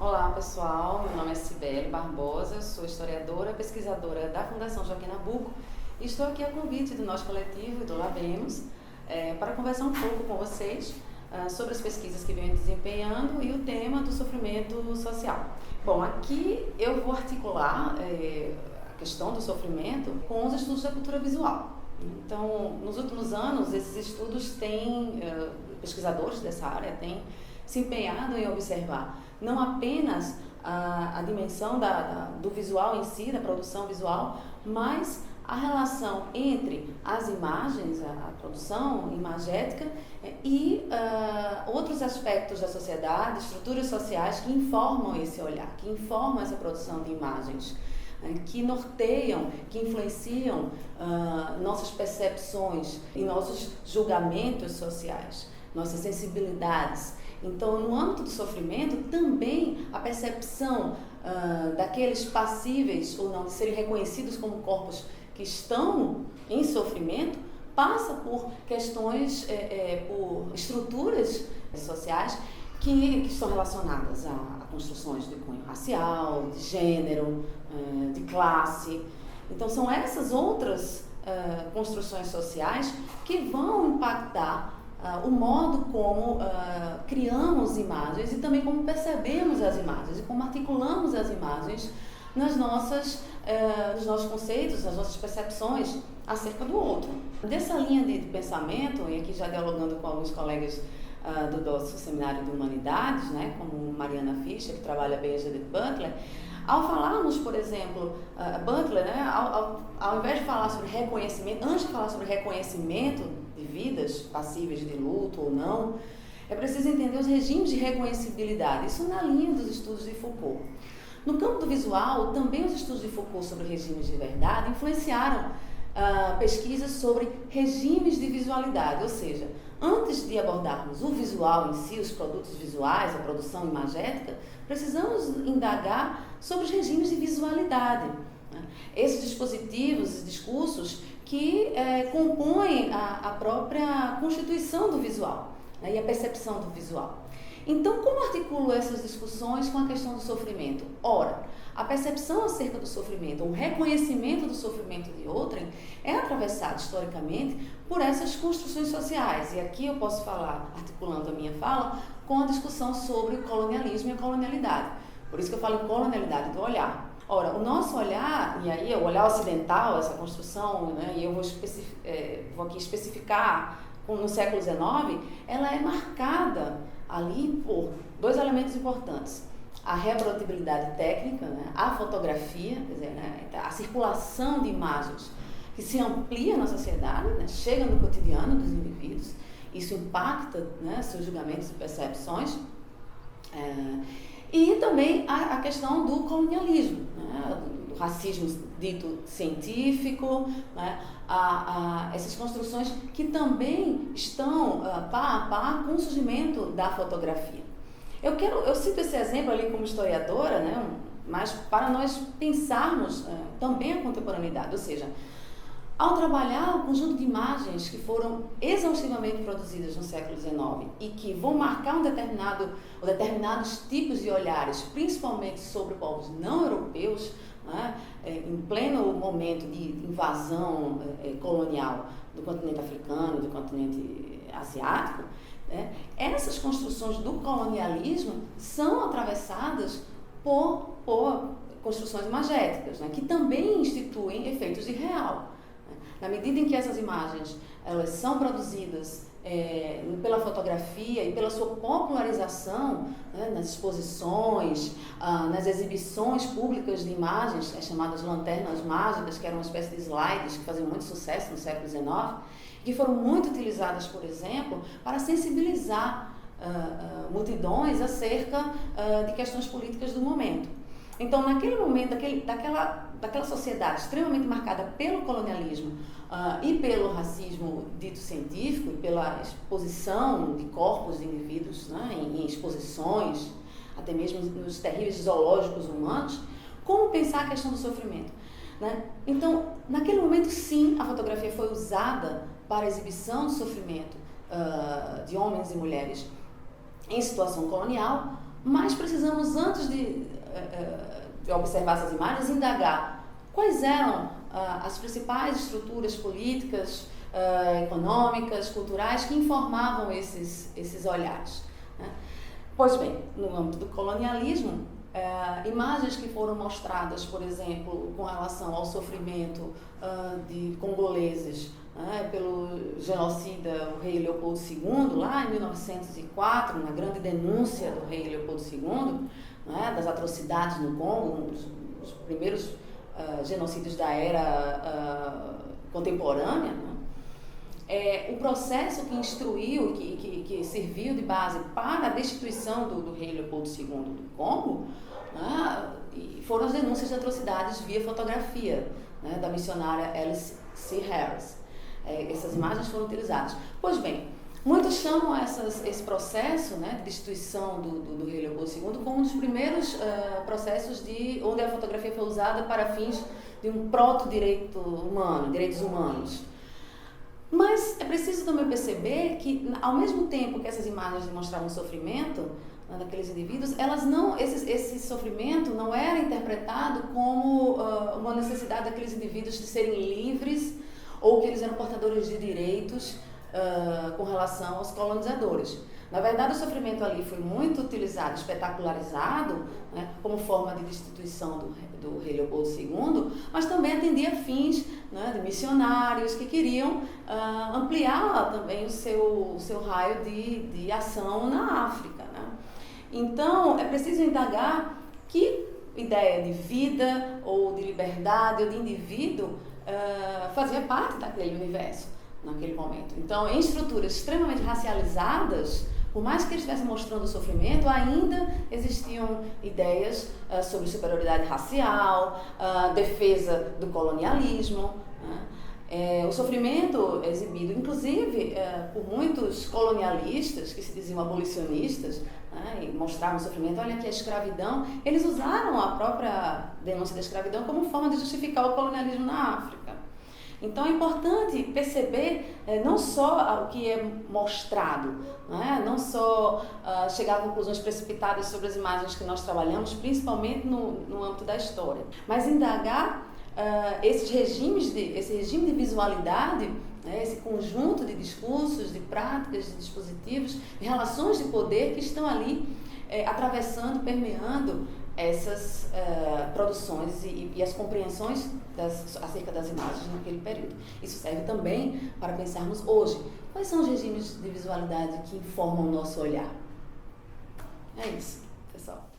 Olá pessoal, meu nome é Cibele Barbosa, sou historiadora e pesquisadora da Fundação Joaquim Nabuco e estou aqui a convite do nosso coletivo e do Labemos para conversar um pouco com vocês sobre as pesquisas que venho desempenhando e o tema do sofrimento social. Bom, aqui eu vou articular a questão do sofrimento com os estudos da cultura visual. Então, nos últimos anos, esses estudos pesquisadores dessa área têm se empenhado em observar não apenas a dimensão do visual em si, da produção visual, mas a relação entre as imagens, a produção imagética e outros aspectos da sociedade, estruturas sociais que informam esse olhar, que informam essa produção de imagens, que norteiam, que influenciam nossas percepções e nossos julgamentos sociais, nossas sensibilidades. Então, no âmbito do sofrimento, também a percepção daqueles passíveis ou não de serem reconhecidos como corpos que estão em sofrimento passa por questões, por estruturas sociais que estão relacionadas a construções de cunho racial, de gênero, de classe. Então, são essas outras construções sociais que vão impactar o modo como criamos imagens e também como percebemos as imagens e como articulamos as imagens nos nossos conceitos, nas nossas percepções acerca do outro. Dessa linha de pensamento, e aqui já dialogando com alguns colegas do nosso seminário de humanidades, né, como Mariana Fischer, que trabalha bem a Judith Butler, ao falarmos, por exemplo, Butler, né, ao invés de falar sobre reconhecimento, antes de falar sobre reconhecimento de vidas passíveis de luto ou não, é preciso entender os regimes de reconhecibilidade, isso na linha dos estudos de Foucault. No campo do visual, também os estudos de Foucault sobre regimes de verdade influenciaram pesquisas sobre regimes de visualidade, ou seja, antes de abordarmos o visual em si, os produtos visuais, a produção imagética, precisamos indagar sobre os regimes de visualidade. Esses dispositivos, esses discursos que compõem a própria constituição do visual, e a percepção do visual. Então, como articulo essas discussões com a questão do sofrimento? Ora, a percepção acerca do sofrimento, o reconhecimento do sofrimento de outrem é atravessado historicamente por essas construções sociais. E aqui eu posso falar, articulando a minha fala, com a discussão sobre o colonialismo e a colonialidade. Por isso que eu falo em colonialidade do olhar. Ora, o nosso olhar, e aí o olhar ocidental, essa construção, né, e eu vou aqui especificar no século XIX, ela é marcada ali por dois elementos importantes. A reprodutibilidade técnica, né, a fotografia, quer dizer, né, a circulação de imagens que se amplia na sociedade, né, chega no cotidiano dos indivíduos, isso impacta, né, seus julgamentos e percepções. E também a questão do colonialismo, né, do racismo dito científico, né, essas construções que também estão par a par com o surgimento da fotografia. Eu cito esse exemplo ali como historiadora, né, mas para nós pensarmos também a contemporaneidade, ou seja, ao trabalhar o conjunto de imagens que foram exaustivamente produzidas no século XIX e que vão marcar determinados tipos de olhares, principalmente sobre povos não europeus, né, em pleno momento de invasão colonial do continente africano, do continente asiático, né, essas construções do colonialismo são atravessadas por construções imagéticas, né, que também instituem efeitos de real. Na medida em que essas imagens elas são produzidas pela fotografia e pela sua popularização, né, nas exposições, nas exibições públicas de imagens, chamadas lanternas mágicas, que eram uma espécie de slides que faziam muito sucesso no século XIX, que foram muito utilizadas, por exemplo, para sensibilizar multidões acerca de questões políticas do momento. Então, naquele momento, daquela sociedade extremamente marcada pelo colonialismo e pelo racismo dito científico e pela exposição de corpos de indivíduos, né, em exposições, até mesmo nos terríveis zoológicos humanos, como pensar a questão do sofrimento? Né? Então, naquele momento, sim, a fotografia foi usada para a exibição do sofrimento de homens e mulheres em situação colonial, mas precisamos, antes de observar essas imagens, indagar quais eram as principais estruturas políticas, econômicas, culturais que informavam esses olhares, né? Pois bem, no âmbito do colonialismo, imagens que foram mostradas, por exemplo, com relação ao sofrimento de congoleses, pelo genocida, o rei Leopoldo II, lá em 1904, na grande denúncia do rei Leopoldo II, das atrocidades no Congo, um dos primeiros genocídios da era contemporânea, o processo que instruiu, que serviu de base para a destituição do rei Leopoldo II do Congo, foram as denúncias de atrocidades via fotografia, da missionária Alice C. Harris. Essas imagens foram utilizadas. Pois bem, muitos chamam esse processo, de destituição do rei Leopoldo II como um dos primeiros processos onde a fotografia foi usada para fins de um proto-direito humano, direitos humanos. Mas é preciso também perceber que, ao mesmo tempo que essas imagens demonstravam sofrimento daqueles indivíduos, esse sofrimento não era interpretado como uma necessidade daqueles indivíduos de serem livres ou que eles eram portadores de direitos com relação aos colonizadores. Na verdade, o sofrimento ali foi muito utilizado, espetacularizado, como forma de destituição do rei Leopoldo II, mas também atendia a fins de missionários que queriam ampliar também o seu raio de ação na África. Então, é preciso indagar que ideia de vida, ou de liberdade, ou de indivíduo fazia parte daquele universo naquele momento. Então, em estruturas extremamente racializadas, por mais que eles estivessem mostrando o sofrimento, ainda existiam ideias sobre superioridade racial, defesa do colonialismo. O sofrimento exibido, inclusive, por muitos colonialistas que se diziam abolicionistas, e mostravam o sofrimento, olha aqui a escravidão, eles usaram a própria denúncia da escravidão como forma de justificar o colonialismo na África. Então é importante perceber não só o que é mostrado, não só chegar a conclusões precipitadas sobre as imagens que nós trabalhamos, principalmente no âmbito da história, mas indagar esse regime de visualidade, esse conjunto de discursos, de práticas, de dispositivos, de relações de poder que estão ali atravessando, permeando essas produções e as compreensões acerca das imagens naquele período. Isso serve também para pensarmos hoje. Quais são os regimes de visualidade que informam o nosso olhar? É isso, pessoal.